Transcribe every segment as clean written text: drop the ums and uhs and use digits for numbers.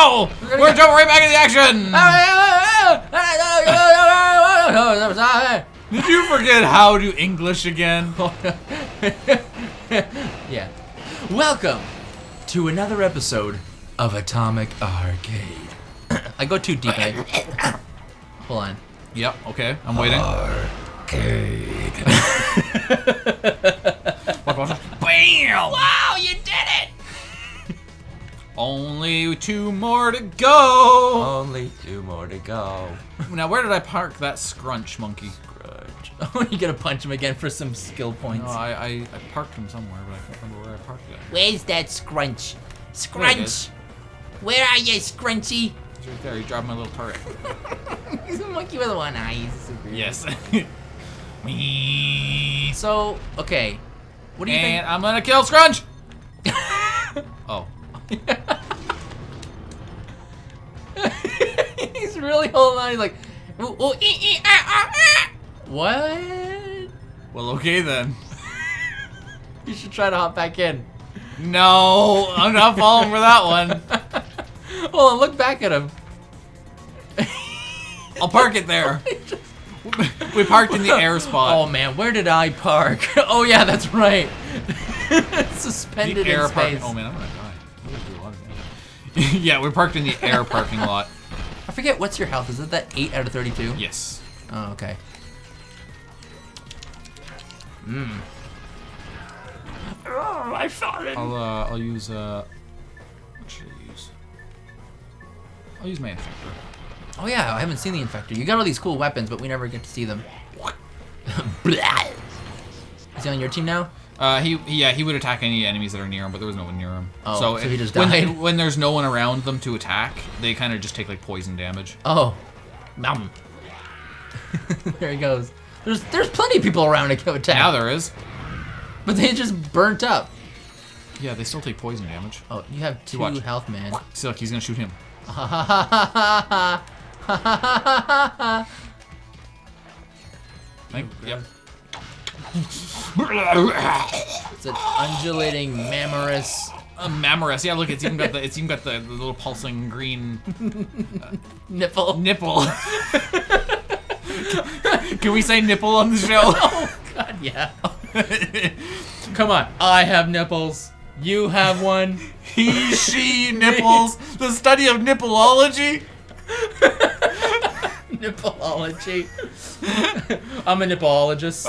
No! We're jumping right back into the action! Did you forget how to English again? Yeah. Welcome to another episode of Atomic Arcade. I go too deep. Hold on. Yep, okay, I'm waiting. Arcade. Bam! Wow, you did it! Only 2 more to go. Only 2 more to go. Now, where did I park that scrunch monkey? Oh, you gotta punch him again for some skill points. No, I parked him somewhere, but I can't remember where I parked it. Where's that scrunch? There it Scrunch! is. Where are you, Scrunchy? He's right there. He dropped my little turret. He's a monkey with one eye. He's super Yes. Me. So, okay. What do you And I'm gonna kill Scrunch. Oh. He's really holding on. He's like, ooh, ooh, what? Well, okay then. You should try to hop back in. No, I'm not falling for that one. Hold on, look back at him. I'll park it there. We parked in the air spot. Oh man, where did I park? Oh yeah, that's right. Suspended The air in space. Oh man, I'm gonna die. I'm gonna do a lot of damage. Yeah, we parked in the air parking lot. I forget, what's your health? Is it that 8 out of 32? Yes. Oh, okay. Mmm. Oh, I shot it. I'll use what should I use? I'll use my infector. Oh yeah, I haven't seen the infector. You got all these cool weapons, but we never get to see them. Is he on your team now? He would attack any enemies that are near him, but there was no one near him. Oh, so he just when died? when there's no one around them to attack, they kind of just take like poison damage. Oh. Nom. There he goes. There's plenty of people around to go attack. Now there is. But they just burnt up. Yeah, they still take poison damage. Oh, you have 2 watch. health, man. See, look, he's gonna shoot him. Yep. It's an undulating mamorous Mamorous. Yeah, look, it's even got the little pulsing green nipple. nipple. Can we say nipple on the show? Oh god, yeah. Come on, I have nipples. You have one. He, she, nipples. The study of nippleology. Nippleology. I'm a nippleologist.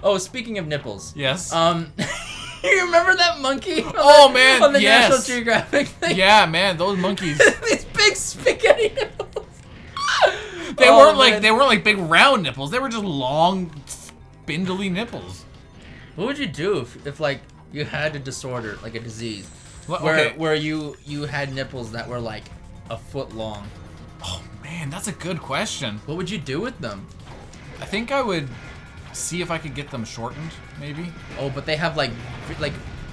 Oh, speaking of nipples. Yes. You remember that monkey? Oh man, on the yes. National Geographic thing? Yeah, man, those monkeys. These big spaghetti nipples. They Oh, weren't man. like big round nipples. They were just long, spindly nipples. What would you do if like you had a disorder, like a disease, Well, where okay. where you had nipples that were like a foot long? Oh man, that's a good question. What would you do with them? I think I would see if I could get them shortened, maybe. Oh, but they have like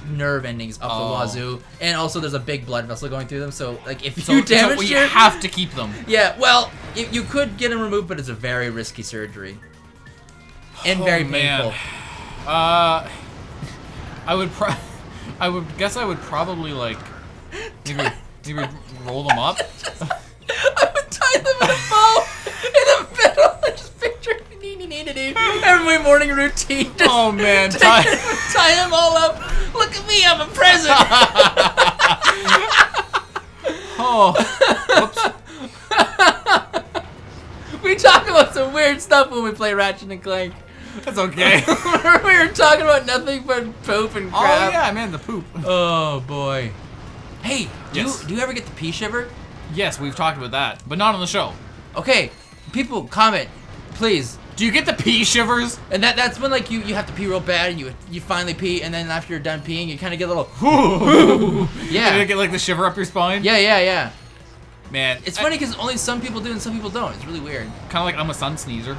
nerve endings up Oh. the wazoo, and also there's a big blood vessel going through them. So like if you damage you your have to keep them. yeah, well you could get them removed, but it's a very risky surgery and very painful. I would guess I would probably like maybe roll them up. I would tie them in a bow in the middle and just picture every morning routine. Just Oh man, tie them all up. Look at me, I'm a present. Oh, whoops. We talk about some weird stuff when we play Ratchet and Clank. That's okay. We were talking about nothing but poop and crap. Oh yeah, man, the poop. Oh boy. Hey, Yes. do you ever get the pee shiver? Yes, we've talked about that, but not on the show. Okay, people comment, please. Do you get the pee shivers? And that's when like you have to pee real bad and you finally pee, and then after you're done peeing you kind of get a little Yeah. Did it get like the shiver up your spine? yeah. Man, It's funny because only some people do and some people don't. It's really weird. Kind of like I'm a sun sneezer.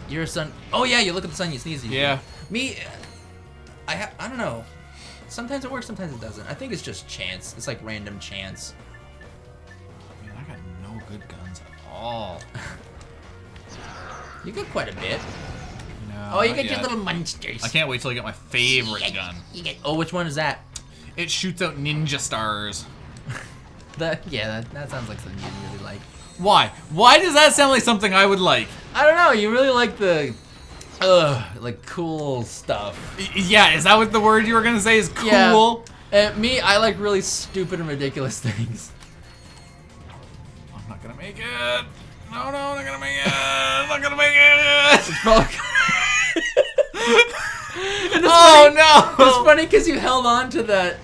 You're a sun. Oh yeah, you look at the sun, you sneeze. Yeah. Me, I don't know. Sometimes it works, sometimes it doesn't. I think it's just chance. It's like random chance. Man, I got no good guns at all. You got quite a bit. No, Oh, you not get your yet. little monsters. I can't wait till I get my favorite gun. You get. Oh, which one is that? It shoots out ninja stars. That sounds like something you really like. Why? Why does that sound like something I would like? I don't know. You really like the, like cool stuff. Yeah, is that what the word you were gonna say is cool? Yeah. Me, I like really stupid and ridiculous things. I'm not gonna make it. No, I'm not gonna make it. I'm not gonna make it. It's probably. Oh no! It's funny because you held on to that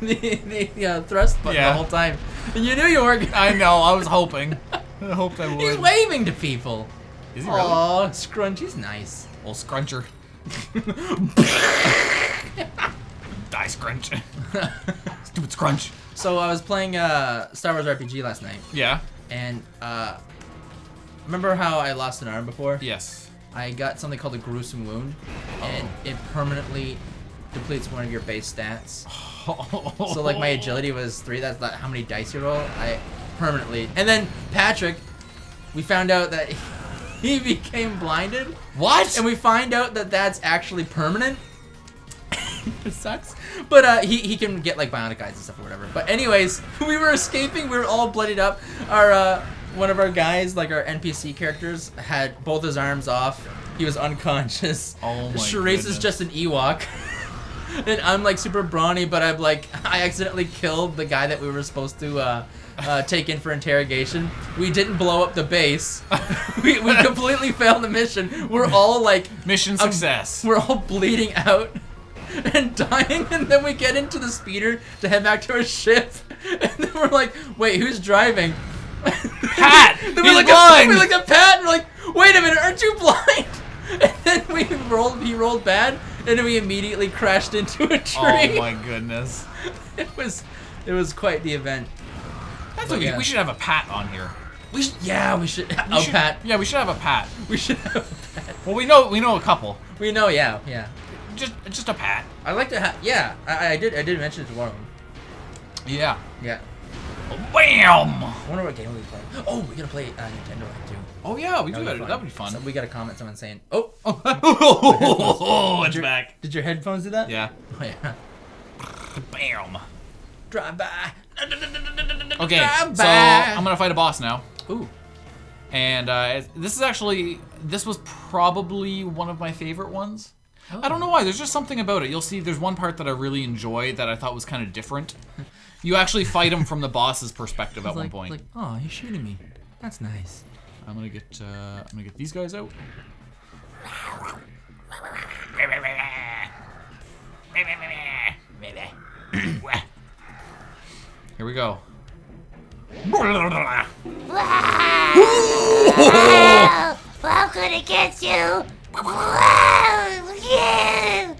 the thrust button the whole time, and you knew you weren't. I know. I was hoping. I hoped I would. He's waving to people. Is he really? Aw, Scrunchy's nice. Old scruncher. Die scrunch. Stupid scrunch. So I was playing Star Wars RPG last night. Yeah. And remember how I lost an arm before? Yes. I got something called a gruesome wound, and it permanently depletes one of your base stats. So like my agility was 3. That's not how many dice you roll. I permanently. And then Patrick, we found out that he became blinded. What? And we find out that that's actually permanent. It sucks. But he can get like bionic eyes and stuff or whatever. But anyways, we were escaping. We were all bloodied up. Our one of our guys, like our NPC characters, had both his arms off. He was unconscious. Oh my Sharice goodness. is just an Ewok. And I'm like super brawny, but I'm like, I accidentally killed the guy that we were supposed to take in for interrogation. We didn't blow up the base. we completely failed the mission. We're all like... Mission success. We're all bleeding out and dying, and then we get into the speeder to head back to our ship. And then we're like, wait, who's driving? Pat! Then He's blind! We look at Pat and we're like, wait a minute, aren't you blind? And then he rolled bad, and then we immediately crashed into a tree. Oh my goodness. It was quite the event. That's But okay. yeah. We should have a Pat on here. We should. Pat. Yeah, we should have a Pat. We should have a Pat. Well, we know a couple. We know, yeah. Just a Pat. I like to have. Yeah, I did mention it to one of them. Yeah. Yeah. Wham! I wonder what game we'll be playing. Oh, we're gonna play Nintendo Land too. Oh yeah, we do. That'd be That'd be fun. So we got a comment. Someone saying, "Oh, Oh, it's back. Did your headphones do that?" Yeah. Oh yeah. Bam. Drive by. Okay, Drive so by. I'm gonna fight a boss now. Ooh. And this was probably one of my favorite ones. Oh. I don't know why. There's just something about it. You'll see. There's one part that I really enjoy that I thought was kind of different. You actually fight him from the boss's perspective at one point. Like, oh, he's shooting me. That's nice. I'm gonna get these guys out. Here we go. How could it get you? Wow, yeah.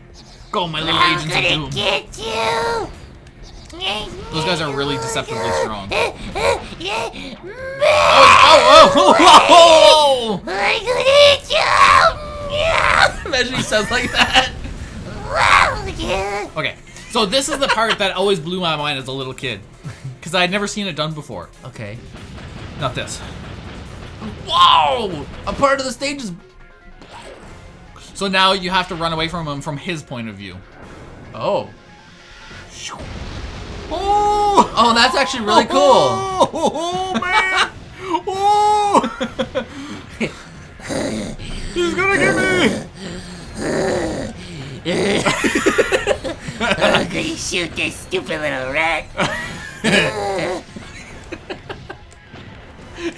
Go, my little How agents could of it doom. get you? Those guys are really deceptively strong. Yeah. Oh! I could eat you. Yeah. Imagine he sounds like that. Wow, yeah. Okay, so this is the part that always blew my mind as a little kid, because I had never seen it done before. Okay. Not this. Whoa! A part of the stage is. So now you have to run away from him from his point of view. Oh. Oh! Oh, that's actually really cool. Oh, man! Oh! He's gonna get me! I'm gonna shoot this stupid little rat.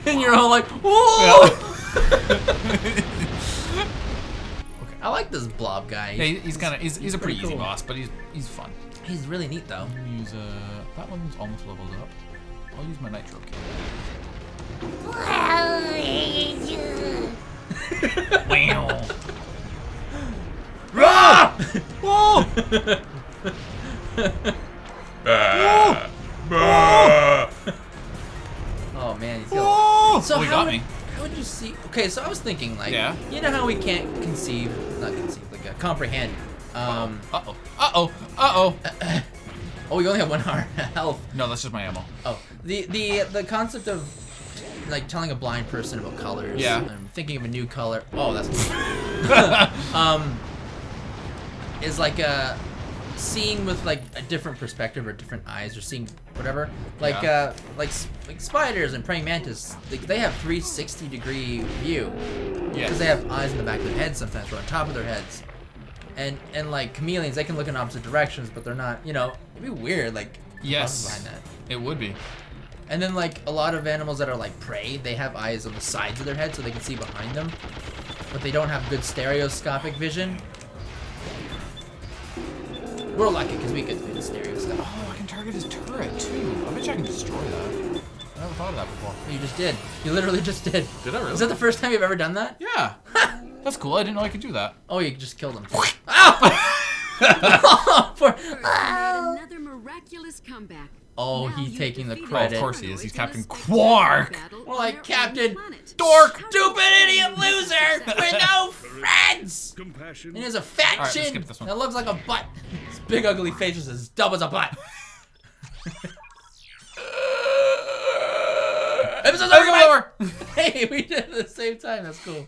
And you're all like, whoa! Okay, I like this blob guy. Yeah, he's a pretty easy cool. boss, but he's fun. He's really neat though. I'm gonna use that one's almost leveled up. I'll use my nitro kit. Wow, you. Wow. Ah! Whoa! Oh man, he's Whoa! So Oh, he how got me. How would you see? Okay, so I was thinking like, Yeah. you know how we can't comprehend. Uh-oh. Uh-oh. Uh-oh. Oh, you only have 1 heart health. No, that's just my ammo. Oh, the concept of like telling a blind person about colors. Yeah. And thinking of a new color. Oh, that's is like seeing with like a different perspective or different eyes or seeing whatever. Like like spiders and praying mantis, they have 360-degree view. Yeah. Because they have eyes in the back of their heads sometimes or on top of their heads. And like chameleons, they can look in opposite directions, but they're not, you know, it'd be weird, like Yes. behind that. It would be. And then like a lot of animals that are like prey, they have eyes on the sides of their head so they can see behind them. But they don't have good stereoscopic vision. We're lucky because we get good stereoscopic. Oh, I can target his turret too. I bet you I can destroy that. I never thought of that before. You just did. You literally just did. Did I really? Is that the first time you've ever done that? Yeah. That's cool. I didn't know I could do that. Oh, you just killed him. Ow! Another miraculous comeback. Oh, Now he's you taking the defeat credit. Of course he is. He's in a Captain spectacular Quark. battle More on like their own Captain planet. Dork. Stupid idiot loser with no friends. Compassion. And he has a fat All right, let's chin skip this one. that looks like a butt. His big ugly face is as dumb as a butt. Episode's over. Hey, we did it at the same time. That's cool.